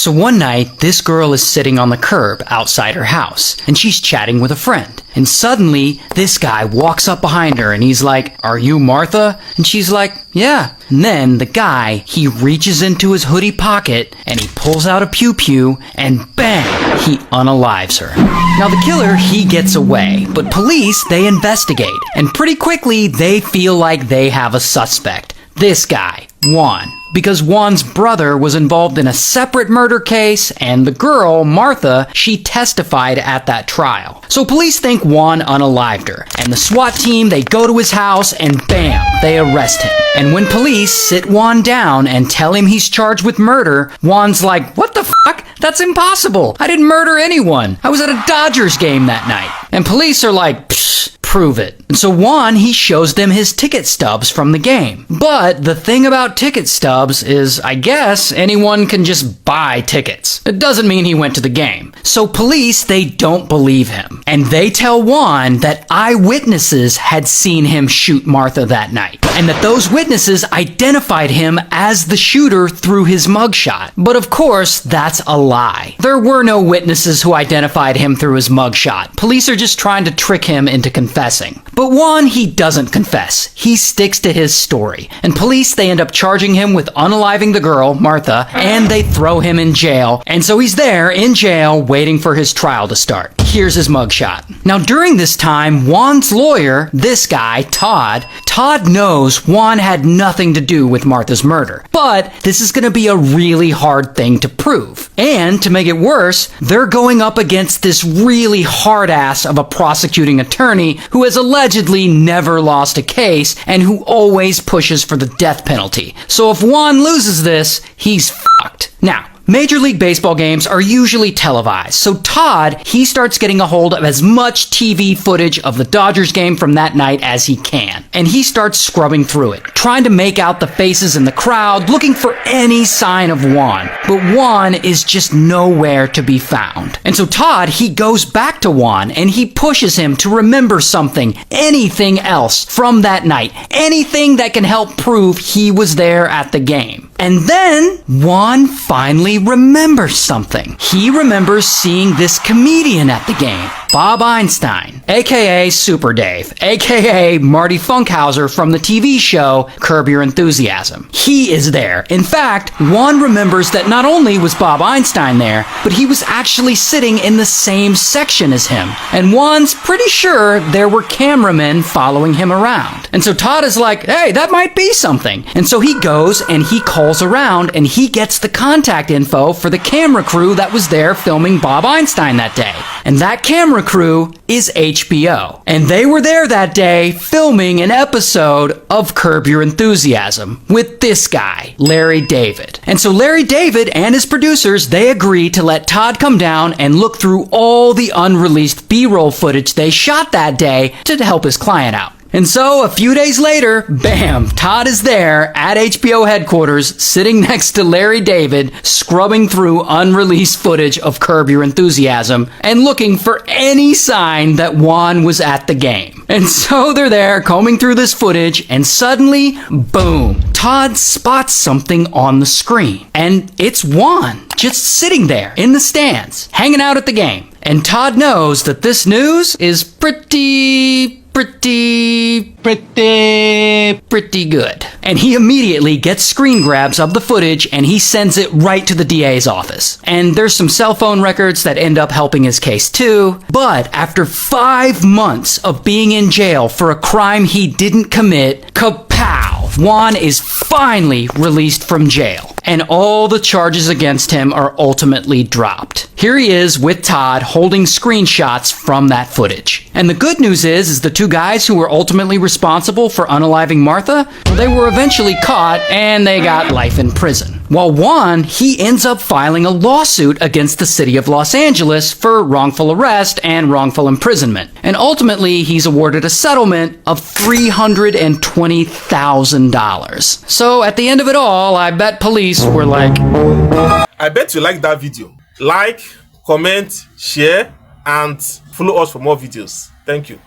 So one night, this girl is sitting on the curb outside her house, and she's chatting with a friend. And suddenly, this guy walks up behind her and he's like, "Are you Martha?" And she's like, "Yeah." And then the guy, he reaches into his hoodie pocket and he pulls out a pew-pew and bang, he unalives her. Now the killer, he gets away, but police, they investigate. And pretty quickly, they feel like they have a suspect. This guy, Juan. Because Juan's brother was involved in a separate murder case, and the girl, Martha, she testified at that trial. So police think Juan unalived her, and the SWAT team, they go to his house, and bam, they arrest him. And when police sit Juan down and tell him he's charged with murder, Juan's like, "What the fuck? That's impossible. I didn't murder anyone. I was at a Dodgers game that night." And police are like, "Psh, prove it." And so Juan, he shows them his ticket stubs from the game. But the thing about ticket stubs is, I guess, anyone can just buy tickets. It doesn't mean he went to the game. So police, they don't believe him. And they tell Juan that eyewitnesses had seen him shoot Martha that night. And that those witnesses identified him as the shooter through his mugshot. But of course, that's a lie. There were no witnesses who identified him through his mugshot. Police are just trying to trick him into confessing. But Juan, he doesn't confess. He sticks to his story. And police, they end up charging him with unaliving the girl, Martha, and they throw him in jail. And so he's there in jail waiting for his trial to start. Here's his mugshot. Now during this time, Juan's lawyer, this guy, Todd knows Juan had nothing to do with Martha's murder. But this is going to be a really hard thing to prove. And to make it worse, they're going up against this really hard ass of a prosecuting attorney who has allegedly never lost a case and who always pushes for the death penalty. So if Juan loses this, he's fucked. Now, Major League Baseball games are usually televised, so Todd, he starts getting a hold of as much TV footage of the Dodgers game from that night as he can. And he starts scrubbing through it, trying to make out the faces in the crowd, looking for any sign of Juan. But Juan is just nowhere to be found. And so Todd, he goes back to Juan and he pushes him to remember something, anything else from that night, anything that can help prove he was there at the game. And then Juan finally remembers something. He remembers seeing this comedian at the game, Bob Einstein, aka Super Dave, aka Marty Funkhauser from the TV show Curb Your Enthusiasm. He is there. In fact, Juan remembers that not only was Bob Einstein there, but he was actually sitting in the same section as him. And Juan's pretty sure there were cameramen following him around. And so Todd is like, "Hey, that might be something." And so he goes and he calls around and he gets the contact info for the camera crew that was there filming Bob Einstein that day. And that camera crew is HBO. And they were there that day filming an episode of Curb Your Enthusiasm with this guy, Larry David. And so Larry David and his producers, they agree to let Todd come down and look through all the unreleased B-roll footage they shot that day to help his client out. And so, a few days later, bam, Todd is there at HBO headquarters, sitting next to Larry David, scrubbing through unreleased footage of Curb Your Enthusiasm, and looking for any sign that Juan was at the game. And so they're there, combing through this footage, and suddenly, boom, Todd spots something on the screen. And it's Juan, just sitting there in the stands, hanging out at the game. And Todd knows that this news is pretty good. And he immediately gets screen grabs of the footage and he sends it right to the DA's office. And there's some cell phone records that end up helping his case too. But after 5 months of being in jail for a crime he didn't commit, kapow! Juan is finally released from jail. And all the charges against him are ultimately dropped. Here he is with Todd holding screenshots from that footage. And the good news is the two guys who were ultimately responsible for unaliving Martha, they were eventually caught and they got life in prison. While Juan, he ends up filing a lawsuit against the city of Los Angeles for wrongful arrest and wrongful imprisonment. And ultimately, he's awarded a settlement of $320,000. So at the end of it all, I bet police were like, I bet you like that video. Like, comment, share, and follow us for more videos. Thank you.